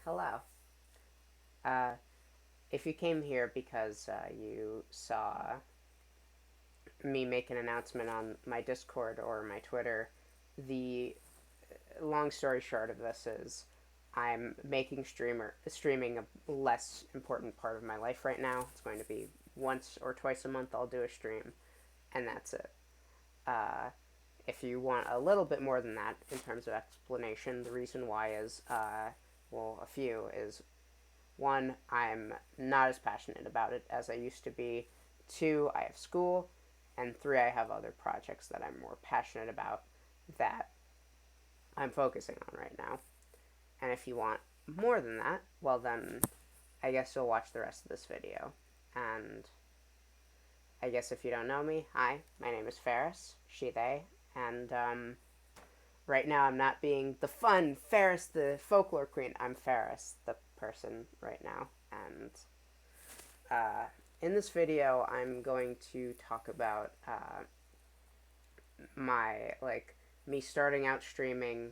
Hello. Uh, if you came here because you saw me make an announcement on my Discord or my Twitter, the long story short of this is I'm making streaming a less important part of my life right now. It's going to be once or twice a month I'll do a stream, and that's it. Uh, if you want a little bit more than that in terms of explanation, the reason why is, well, a few is one, I'm not as passionate about it as I used to be. Two, I have school. And three, I have other projects that I'm more passionate about that I'm focusing on right now. And if you want more than that, well, then I guess you'll watch the rest of this video. And I guess if you don't know me, hi, my name is Ferris, she, they, and right now I'm not being the fun Ferris, the folklore queen. I'm Ferris, the person right now. And uh, in this video, I'm going to talk about my me starting out streaming,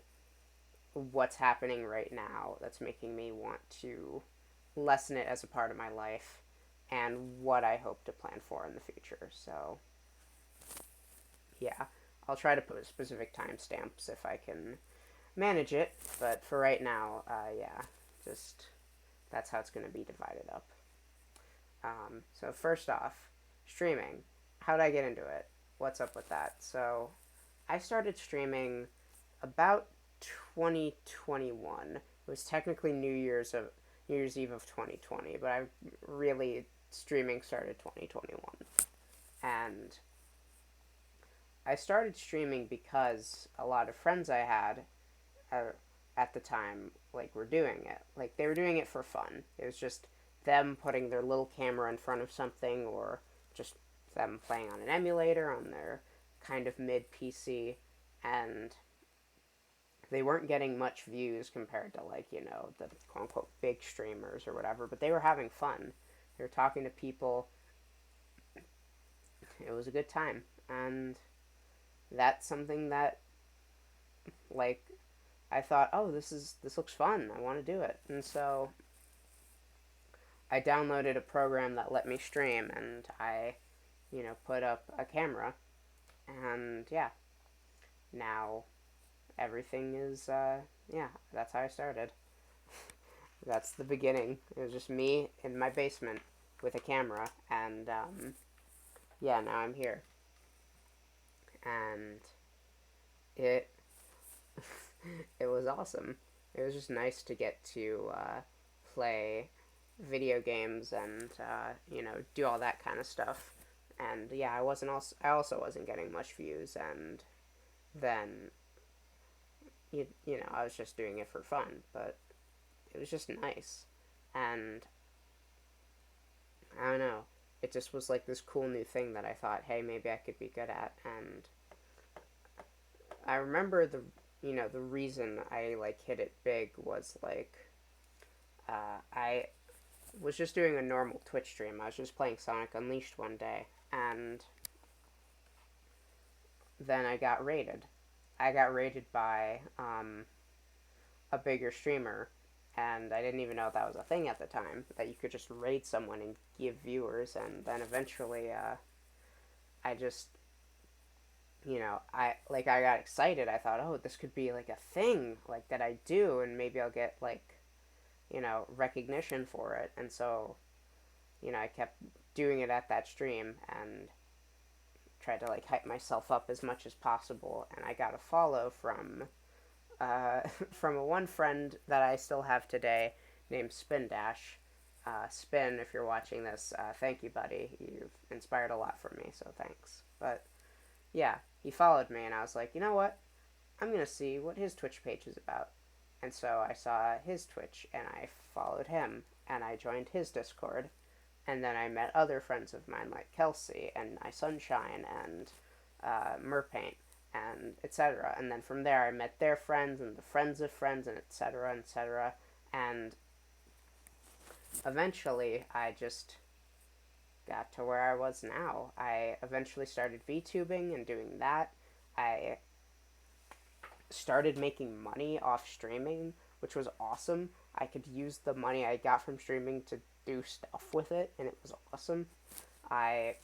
what's happening right now that's making me want to lessen it as a part of my life, and what I hope to plan for in the future. So yeah, I'll try to put specific timestamps if I can manage it, but for right now, yeah, just that's how it's going to be divided up. So first off, streaming. How did I get into it? What's up with that? So I started streaming about 2021. It was technically New Year's Eve of 2020, but I really streaming started 2021. And I started streaming because a lot of friends I had uh, at the time were doing it. Like they were doing it for fun. It was just them putting their little camera in front of something, or just them playing on an emulator on their kind of mid PC, and they weren't getting much views compared to the quote unquote big streamers or whatever, but they were having fun. They were talking to people. It was a good time, and that's something that like I thought, oh, this looks fun. I want to do it, and so I downloaded a program that let me stream, and I, put up a camera, and yeah, now everything is yeah. That's how I started. That's the beginning. It was just me in my basement with a camera, and yeah, now I'm here, and it it was awesome. It was just nice to get to play video games and do all that kind of stuff. And yeah, I also wasn't getting much views, and then I was just doing it for fun, but it was just nice, and I don't know. It just was like this cool new thing that I thought, hey, maybe I could be good at. And I remember the reason I hit it big was I was just doing a normal Twitch stream. I was just playing Sonic Unleashed one day, and then I got raided. I got raided by a bigger streamer, and I didn't even know that was a thing at the time, that you could just raid someone and give viewers. And then eventually, I just I got excited. I thought, oh, this could be like a thing that I do, and maybe I'll get recognition for it. And so I kept doing it at that stream and tried to hype myself up as much as possible. And I got a follow from from a one friend that I still have today named Spin Dash. Spin, if you're watching this, thank you, buddy. You've inspired a lot for me, so thanks. But yeah, he followed me, and I was like, you know what? I'm gonna see what his Twitch page is about. And so I saw his Twitch, and I followed him, and I joined his Discord, and then I met other friends of mine like Kelsey and My Sunshine and Merpaint and etc. And then from there I met their friends and the friends of friends and etc. etc. And eventually I just got to where I was now. I eventually started VTubing and doing that. I started making money off streaming which was awesome. I could use the money I got from streaming to do stuff with it, and it was awesome. I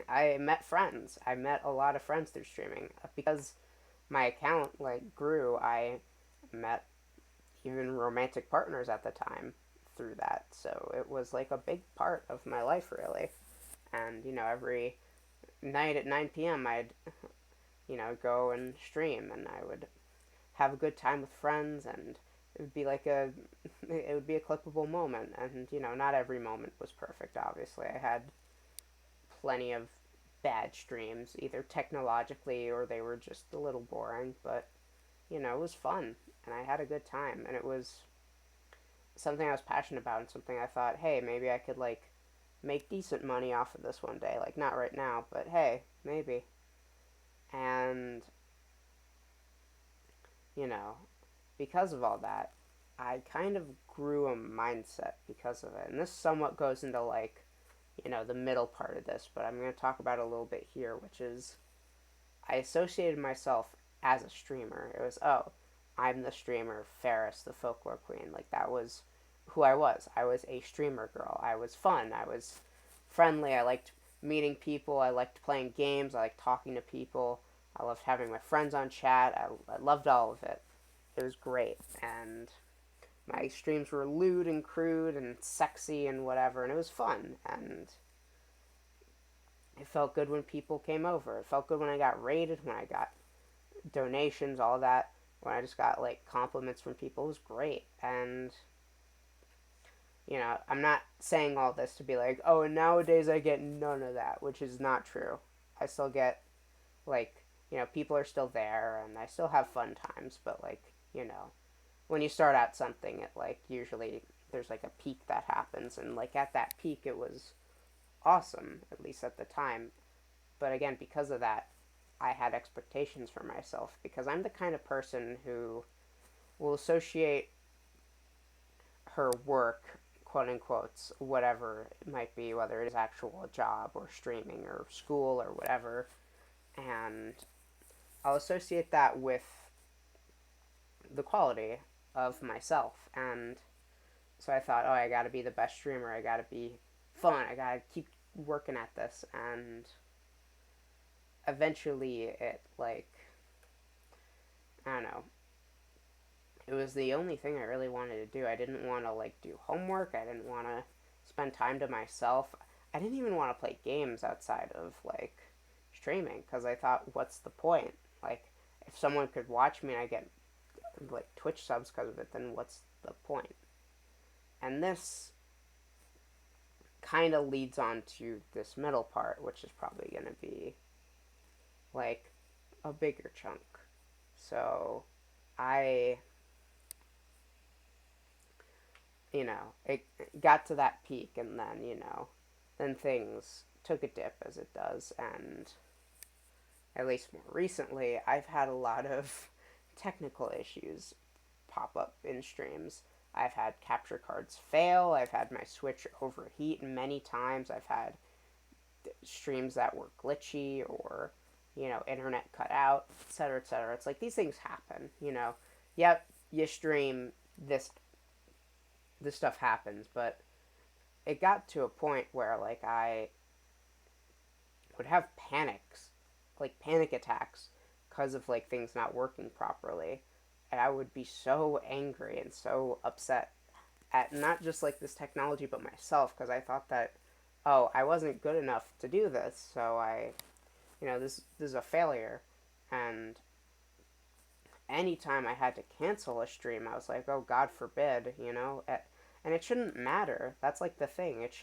I met friends. I met a lot of friends through streaming because my account like grew. I met even romantic partners at the time through that. So it was like a big part of my life really. And every night at 9 p.m. I'd go and stream, and I would have a good time with friends, and it would be like it would be a clippable moment. And not every moment was perfect. Obviously, I had plenty of bad streams, either technologically or they were just a little boring, but it was fun, and I had a good time, and it was something I was passionate about, and something I thought, hey, maybe I could like make decent money off of this one day. Like not right now, but hey, maybe. And you know, because of all that, I kind of grew a mindset because of it. And this somewhat goes into like, the middle part of this, but I'm going to talk about it a little bit here, which is I associated myself as a streamer. It was, oh, I'm the streamer, Ferris, the folklore queen. Like that was who I was. I was a streamer girl. I was fun. I was friendly. I liked meeting people. I liked playing games. I liked talking to people. I loved having my friends on chat. I loved all of it. It was great. And my streams were lewd and crude and sexy and whatever. And it was fun. And it felt good when people came over. It felt good when I got rated, when I got donations, all that. When I just got like compliments from people, it was great. And I'm not saying all this to be like, oh, and nowadays I get none of that, which is not true. I still get like, people are still there, and I still have fun times, but like, when you start out something, it like usually there's like a peak that happens, and like at that peak, it was awesome, at least at the time. But again, because of that, I had expectations for myself because I'm the kind of person who will associate her work, quote unquote, whatever it might be, whether it is actual job or streaming or school or whatever, and I'll associate that with the quality of myself. And so I thought, oh, I gotta be the best streamer, I gotta be fun, I gotta keep working at this. And eventually, it, like, I don't know, it was the only thing I really wanted to do. I didn't want to like do homework. I didn't want to spend time to myself. I didn't even want to play games outside of like streaming because I thought, what's the point? Like, if someone could watch me and I get like Twitch subs because of it, then what's the point? And this kind of leads on to this middle part, which is probably going to be like a bigger chunk. So, I it got to that peak, and then, then things took a dip as it does, and at least more recently, I've had a lot of technical issues pop up in streams. I've had capture cards fail, I've had my Switch overheat many times, I've had streams that were glitchy or, internet cut out, etc., etc. It's like these things happen. Yep, you stream this stuff happens, but it got to a point where like I would have panic attacks because of like things not working properly, and I would be so angry and so upset at not just like this technology but myself because I thought that, oh, I wasn't good enough to do this, so this is a failure. And anytime I had to cancel a stream, I was like, oh, God forbid, and it shouldn't matter. That's like the thing. It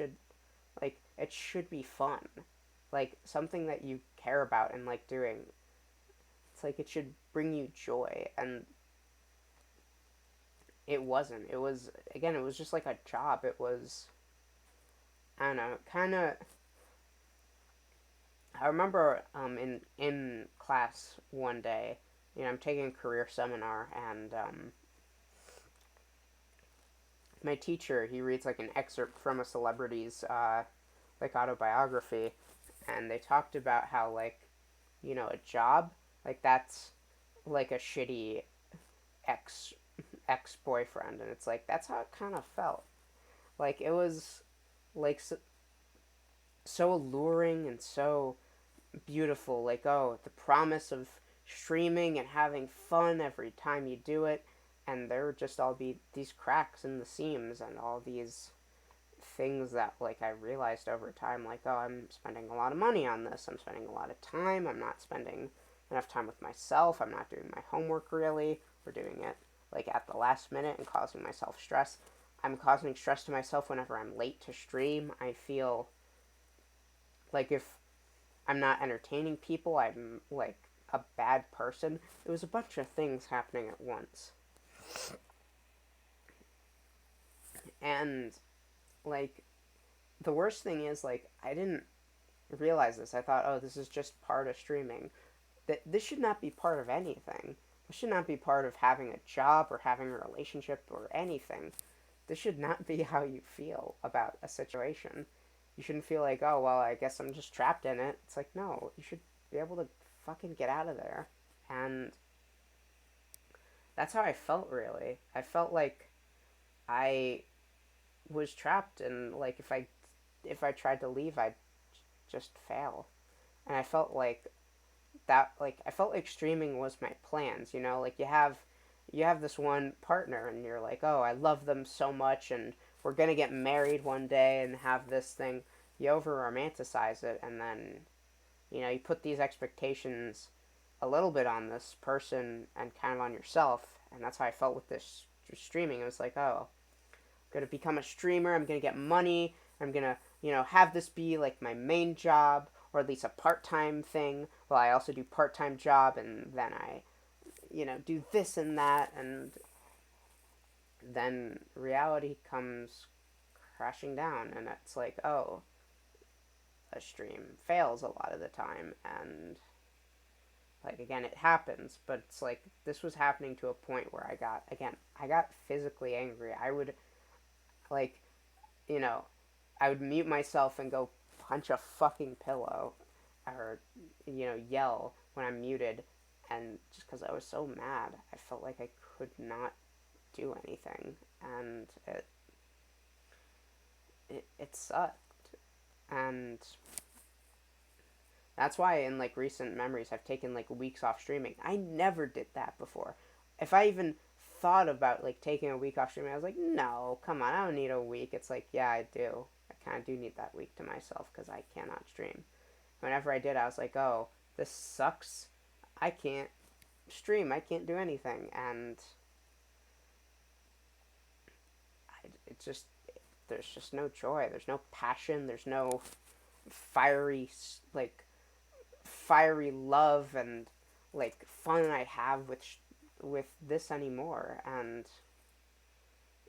should be fun, like something that you care about and like doing. It's like it should bring you joy, and it wasn't. It was, again, it was just like a job. It was, I don't know, kind of. I remember in class one day, I'm taking a career seminar, and my teacher, he reads like an excerpt from a celebrity's like autobiography, and they talked about how like, a job, like that's like a shitty ex boyfriend, and it's like that's how it kind of felt. Like it was like so alluring and so beautiful. Like, oh, the promise of streaming and having fun every time you do it, and there would just all be these cracks in the seams and all these things that like I realized over time, like, oh, I'm spending a lot of money on this, I'm spending a lot of time, I'm not spending enough time with myself, I'm not doing my homework really, or doing it like at the last minute and causing myself stress. I'm causing stress to myself whenever I'm late to stream. I feel like if I'm not entertaining people, I'm like a bad person. It was a bunch of things happening at once. And like the worst thing is like I didn't realize this. I thought, "Oh, this is just part of streaming." That this should not be part of anything. This should not be part of having a job or having a relationship or anything. This should not be how you feel about a situation. You shouldn't feel like, "Oh, well, I guess I'm just trapped in it." It's like, "No, you should be able to fucking get out of there." And that's how I felt really. I felt like I was trapped and like if I tried to leave, I'd just fail. And I felt like that like I felt like streaming was my plans, you know? Like you have this one partner and you're like, "Oh, I love them so much and we're going to get married one day and have this thing." You over romanticize it and then, you put these expectations a little bit on this person and kind of on yourself, and that's how I felt with this streaming. It was like, "Oh, I'm going to become a streamer, I'm going to get money, I'm going to, have this be like my main job or at least a part-time thing. Well, I also do part-time job and then I, do this and that." And then reality comes crashing down and it's like, "Oh, a stream fails a lot of the time." And like again, it happens, but it's like this was happening to a point where I got physically angry. I would like, you know, I would mute myself and go punch a fucking pillow or, yell when I'm muted. And just because I was so mad, I felt like I could not do anything. And it sucked. And that's why in like recent memories, I've taken like weeks off streaming. I never did that before. If I even thought about like taking a week off streaming, I was like, no, come on, I don't need a week. It's like, yeah, I do. I kind of do need that week to myself because I cannot stream. Whenever I did, I was like, oh, this sucks. I can't stream. I can't do anything. And it's just, there's just no joy. There's no passion. There's no fiery, like, fiery love and like fun I have with this anymore. And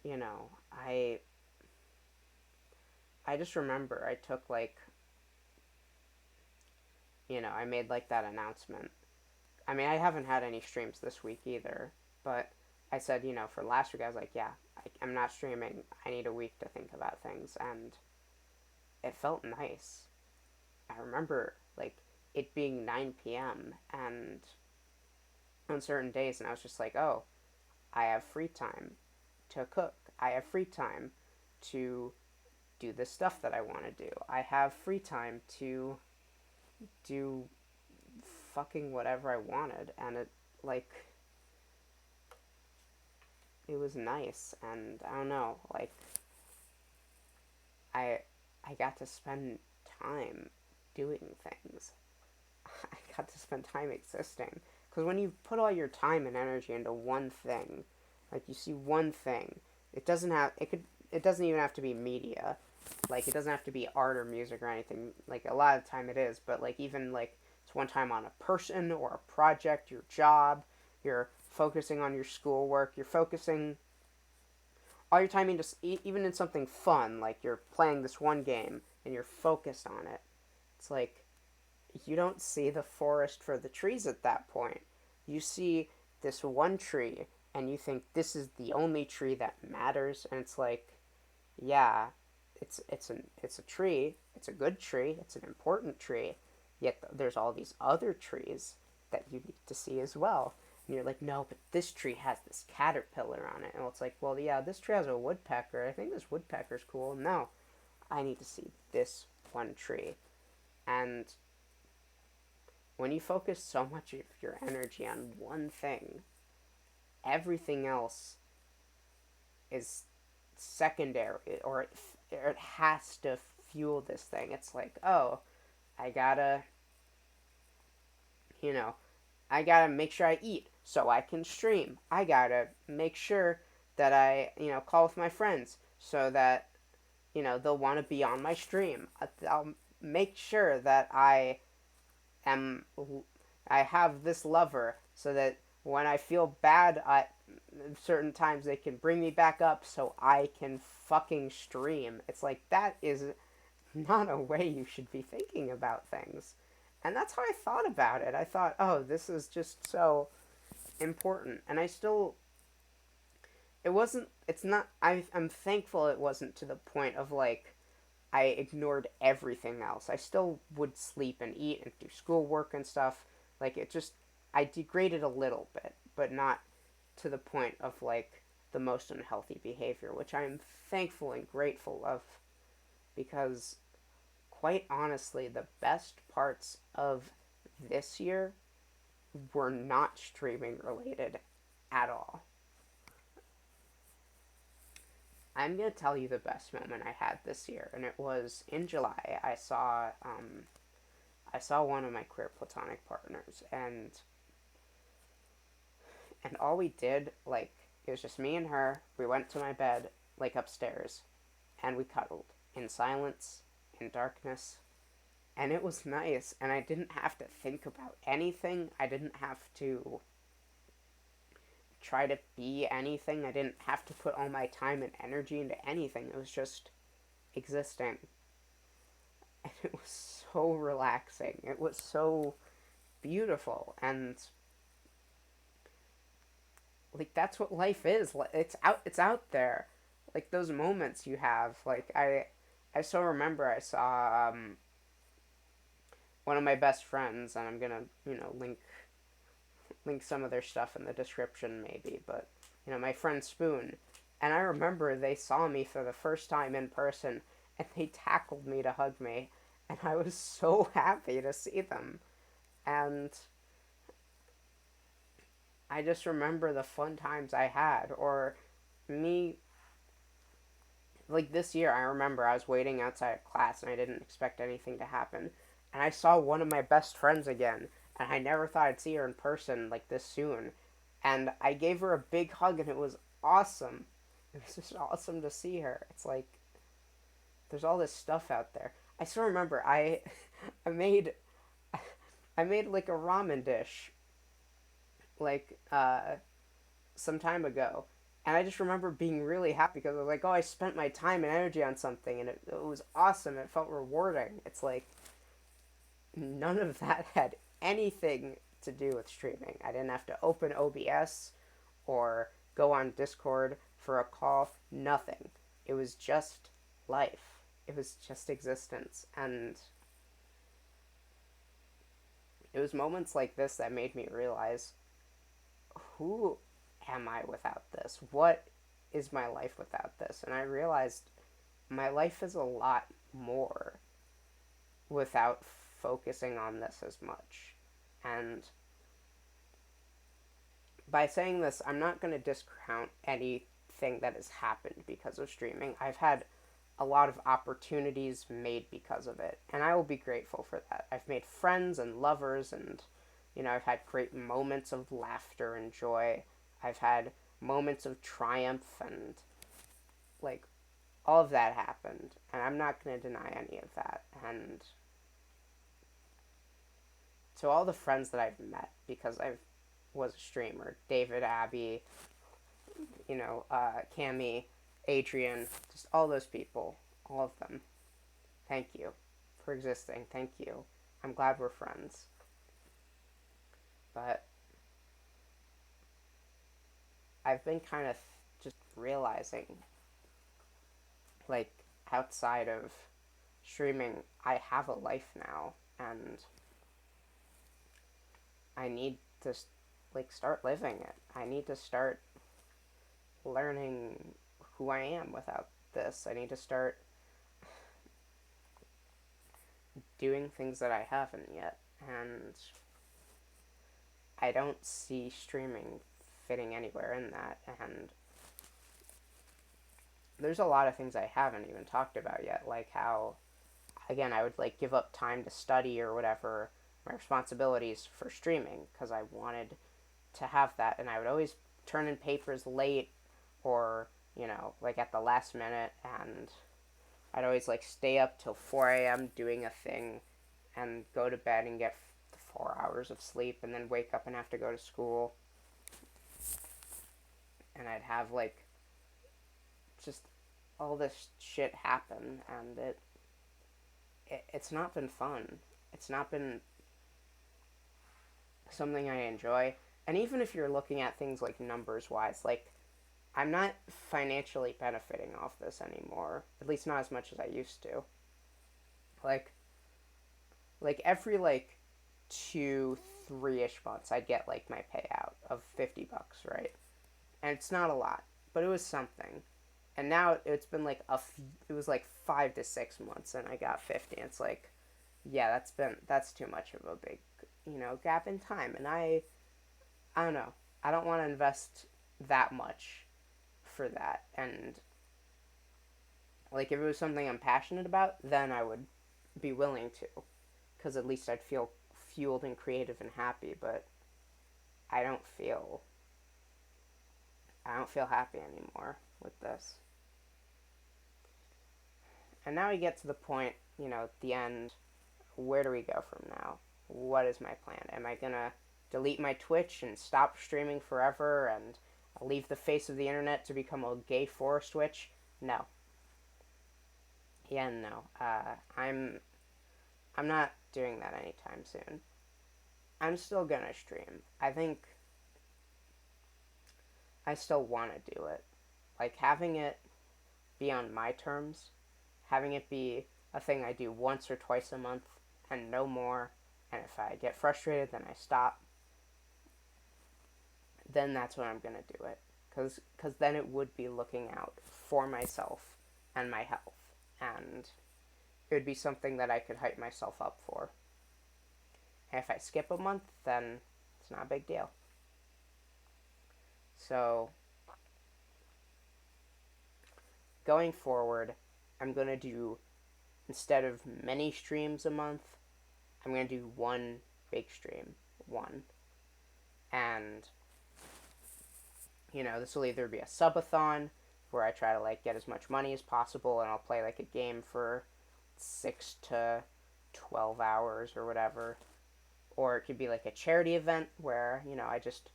you know, I just remember I took like, I made like that announcement. I mean, I haven't had any streams this week either, but I said, for last week, I was like, yeah, I'm not streaming. I need a week to think about things. And it felt nice. I remember, like, it being 9 p.m. and on certain days, and I was just like, oh, I have free time to cook. I have free time to do the stuff that I want to do. I have free time to do fucking whatever I wanted. And like, it was nice. And I don't know, like, I, I got to spend time doing things. I got to spend time existing. Because when you put all your time and energy into one thing, like you see one thing, it doesn't even have to be media. Like it doesn't have to be art or music or anything. Like a lot of the time it is, but like even like it's one time on a person or a project, your job, you're focusing on your schoolwork, you're focusing all your time into even in something fun, like you're playing this one game and you're focused on it. It's like you don't see the forest for the trees at that point. You see this one tree and you think this is the only tree that matters, and it's like, yeah, it's a tree. It's a good tree. It's an important tree. Yet there's all these other trees that you need to see as well. And you're like, no, but this tree has this caterpillar on it. And it's like, well, yeah, this tree has a woodpecker. I think this woodpecker's cool. No, I need to see this one tree. And when you focus so much of your energy on one thing, everything else is secondary, or it has to fuel this thing. It's like, oh, I gotta, you know, I gotta make sure I eat so I can stream. I gotta make sure that I, call with my friends so that, they'll want to be on my stream. I'll make sure that am, I have this lover so that when I feel bad at certain times, they can bring me back up so I can fucking stream. It's like, that is not a way you should be thinking about things. And that's how I thought about it. I thought, oh, this is just so important. And I still, it wasn't, it's not, I'm thankful it wasn't to the point of like, I ignored everything else. I still would sleep and eat and do schoolwork and stuff. Like, it just, I degraded a little bit, but not to the point of like the most unhealthy behavior, which I am thankful and grateful of, because quite honestly, the best parts of this year were not streaming related at all. I'm gonna tell you the best moment I had this year, and it was in July. I saw one of my queer platonic partners, and all we did, like, it was just me and her. We went to my bed, like, upstairs, and we cuddled in silence, in darkness, and it was nice. And I didn't have to think about anything. I didn't have to try to be anything. I didn't have to put all my time and energy into anything. It was just existing. And it was so relaxing. It was so beautiful. And like, that's what life is. It's out there. Like, those moments you have. Like, I still remember I saw one of my best friends, and I'm gonna, link some of their stuff in the description maybe, but my friend Spoon, and I remember they saw me for the first time in person, and they tackled me to hug me, and I was so happy to see them. And I just remember the fun times I had. Or me, like, this year, I remember I was waiting outside of class and I didn't expect anything to happen, and I saw one of my best friends again, and I never thought I'd see her in person like this soon. And I gave her a big hug, and it was awesome. It was just awesome to see her. It's like, there's all this stuff out there. I still remember I made I made like a ramen dish, like, some time ago. And I just remember being really happy because I was like, oh, I spent my time and energy on something, and it was awesome. It felt rewarding. It's like, none of that had anything to do with streaming. I didn't have to open OBS or go on Discord for a call. Nothing. It was just life. It was just existence. And it was moments like this that made me realize, who am I without this? What is my life without this? And I realized my life is a lot more without focusing on this as much. And by saying this, I'm not going to discount anything that has happened because of streaming. I've had a lot of opportunities made because of it, and I will be grateful for that. I've made friends and lovers, and I've had great moments of laughter and joy. I've had moments of triumph, and like, all of that happened, and I'm not going to deny any of that. And to all the friends that I've met because I was a streamer, David, Abby, Cammy, Adrian, just all those people, all of them, thank you for existing. Thank you. I'm glad we're friends. But I've been kind of just realizing, like, outside of streaming, I have a life now, and I need to, like start living it. I need to start learning who I am without this. I need to start doing things that I haven't yet. And I don't see streaming fitting anywhere in that. And there's a lot of things I haven't even talked about yet, like how, again, I would like give up time to study or whatever, my responsibilities for streaming, because I wanted to have that. And I would always turn in papers late or, like at the last minute. And I'd always like stay up till 4 a.m. doing a thing and go to bed and get 4 hours of sleep and then wake up and have to go to school. And I'd have like just all this shit happen, and it's not been fun. It's not been something I enjoy. And even if you're looking at things like numbers wise, like I'm not financially benefiting off this anymore. At least not as much as I used to. Like every like 2, 3-ish months, I'd get like my payout of $50, right? And it's not a lot, but it was something. And now it's been like it was like 5 to 6 months, and I got 50. And it's like, yeah, that's too much of a big, gap in time. And I don't know. I don't want to invest that much for that. And like if it was something I'm passionate about, then I would be willing to, because at least I'd feel fueled and creative and happy. But I don't feel I don't feel happy anymore with this. And now we get to the point, at the end. Where do we go from now? What is my plan? Am I gonna delete my Twitch and stop streaming forever and leave the face of the internet to become a gay forest witch? No. Yeah, no. I'm not doing that anytime soon. I'm still gonna stream. I think I still want to do it. Like having it be on my terms, having it be a thing I do once or twice a month and no more. And if I get frustrated, then I stop. Then that's when I'm going to do it. Because then it would be looking out for myself and my health. And it would be something that I could hype myself up for. And if I skip a month, then it's not a big deal. So, going forward, I'm going to do, instead of many streams a month, I'm going to do one big stream. One. And, this will either be a subathon, where I try to, like, get as much money as possible, and I'll play, like, a game for 6 to 12 hours or whatever. Or it could be, like, a charity event, where, I just,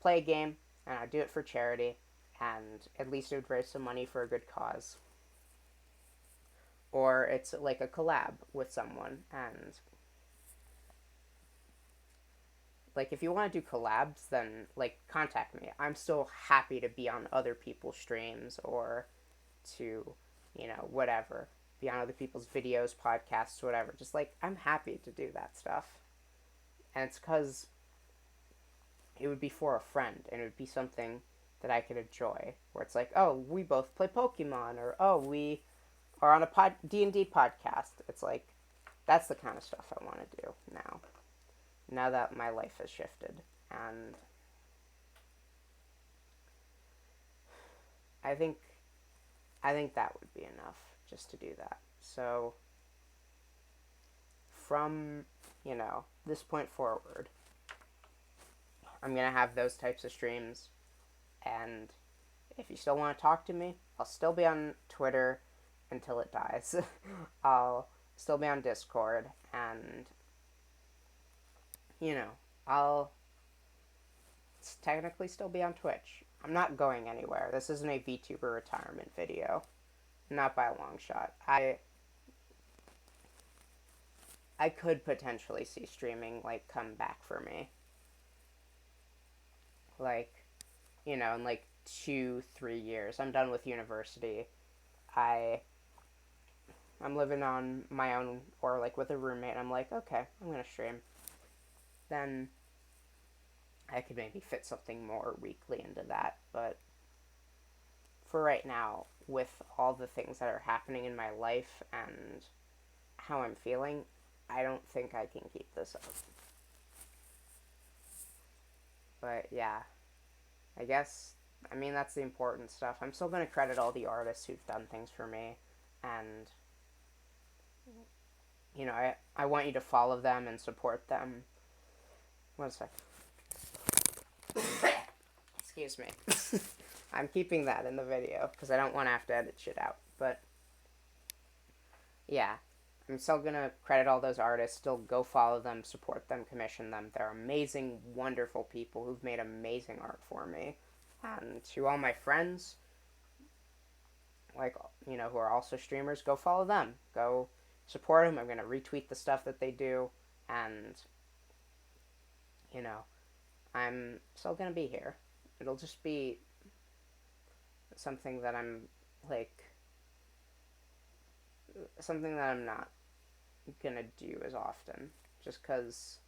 play a game, and I do it for charity, and at least it would raise some money for a good cause. Or it's like a collab with someone, and like if you want to do collabs, then like contact me. I'm still happy to be on other people's streams or to, whatever, be on other people's videos, podcasts, whatever. Just like I'm happy to do that stuff. And it's because it would be for a friend, and it would be something that I could enjoy, where it's like, oh, we both play Pokemon, or oh, we are on a D&D podcast. It's like, that's the kind of stuff I want to do now that my life has shifted. And I think that would be enough just to do that. So from, this point forward, I'm going to have those types of streams. And if you still want to talk to me, I'll still be on Twitter until it dies. I'll still be on Discord, and I'll technically still be on Twitch. I'm not going anywhere. This isn't a VTuber retirement video. Not by a long shot. I could potentially see streaming like come back for me. Like, in like 2, 3 years. I'm done with university. I'm living on my own or like with a roommate. I'm like, okay, I'm gonna stream. Then I could maybe fit something more weekly into that, but for right now, with all the things that are happening in my life and how I'm feeling, I don't think I can keep this up. But yeah, I guess, I mean, that's the important stuff. I'm still going to credit all the artists who've done things for me, and, I want you to follow them and support them. One sec. Excuse me. I'm keeping that in the video because I don't want to have to edit shit out. But yeah, I'm still gonna credit all those artists. Still go follow them, support them, commission them. They're amazing, wonderful people who've made amazing art for me. And to all my friends, like who are also streamers, go follow them. Go support them. I'm gonna retweet the stuff that they do, and you know, I'm still gonna be here. It'll just be something that I'm like something that I'm not gonna do as often, just because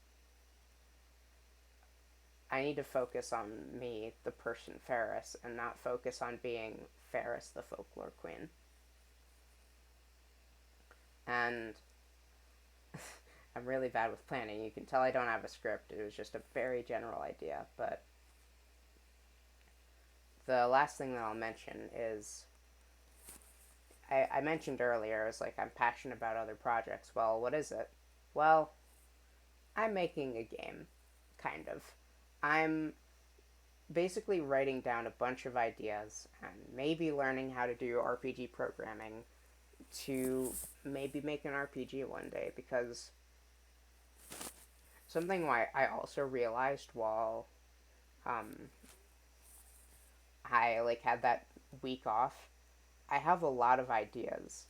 I need to focus on me, the person Ferris, and not focus on being Ferris, the folklore queen. And I'm really bad with planning. You can tell I don't have a script. It was just a very general idea. But the last thing that I'll mention is I mentioned earlier, it's like I'm passionate about other projects. Well, what is it? Well, I'm making a game, kind of. I'm basically writing down a bunch of ideas and maybe learning how to do RPG programming to maybe make an RPG one day, because something I also realized while um, I like had that week off, I have a lot of ideas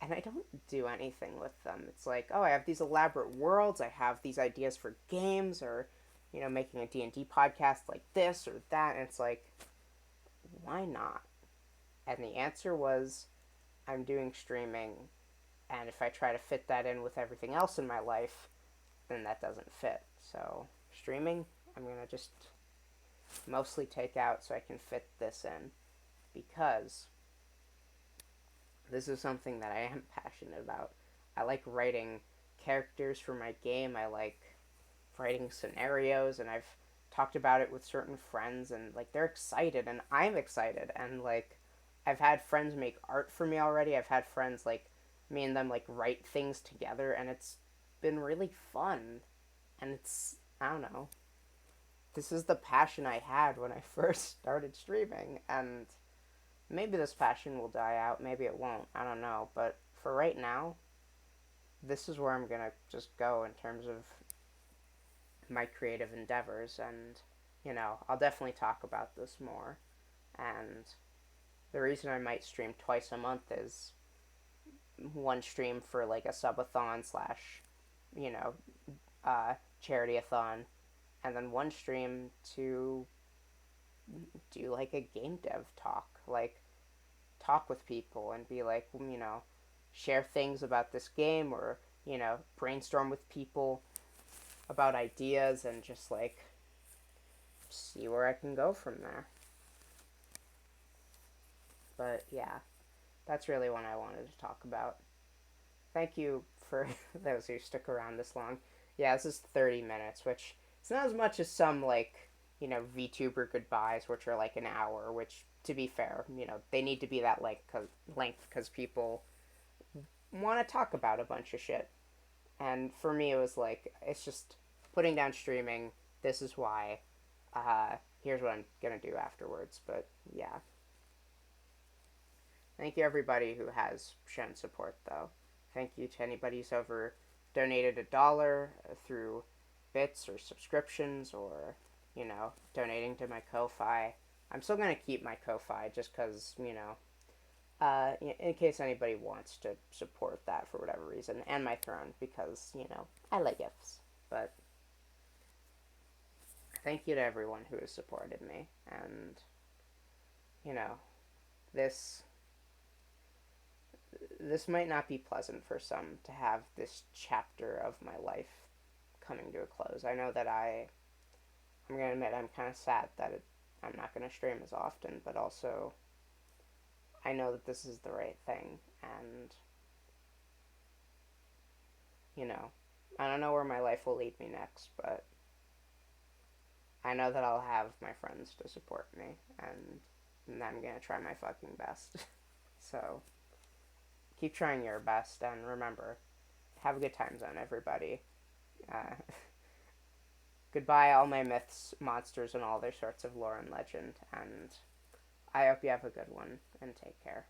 and I don't do anything with them. It's like, oh, I have these elaborate worlds, I have these ideas for games, or making a D&D podcast like this or that, and it's like, why not? And the answer was, I'm doing streaming, and if I try to fit that in with everything else in my life, then that doesn't fit. So, streaming, I'm going to just mostly take out so I can fit this in, because this is something that I am passionate about. I like writing characters for my game. I like writing scenarios, and I've talked about it with certain friends, and like they're excited and I'm excited, and like I've had friends make art for me already. I've had friends like me and them like write things together, and it's been really fun. And it's, I don't know, this is the passion I had when I first started streaming, and maybe this passion will die out, maybe it won't, I don't know, but for right now, this is where I'm gonna just go in terms of my creative endeavors. And I'll definitely talk about this more. And the reason I might stream twice a month is one stream for like a subathon slash you know charity-a-thon, and then one stream to do like a game dev talk, like talk with people and be like, share things about this game, or brainstorm with people about ideas, and just like see where I can go from there. But yeah, that's really what I wanted to talk about. Thank you for those who stuck around this long. Yeah, this is 30 minutes, which it's not as much as some like VTuber goodbyes, which are like an hour. Which, to be fair, they need to be that length because people want to talk about a bunch of shit. And for me, it was like, it's just putting down streaming. This is why. Here's what I'm gonna do afterwards. But yeah, thank you everybody who has shown support, though. Thank you to anybody who's ever donated $1 through bits or subscriptions, or donating to my Ko-Fi. I'm still gonna keep my Ko-Fi just because in case anybody wants to support that for whatever reason, and my Throne because I like gifts. But thank you to everyone who has supported me, and you know this this might not be pleasant for some to have this chapter of my life coming to a close. I know that I'm gonna admit I'm kind of sad that I'm not gonna stream as often, but also I know that this is the right thing, and you know, I don't know where my life will lead me next, but I know that I'll have my friends to support me, and I'm gonna try my fucking best. So keep trying your best, and remember, have a good time zone, everybody. Uh, Goodbye, all my myths, monsters, and all their sorts of lore and legend, and I hope you have a good one, and take care.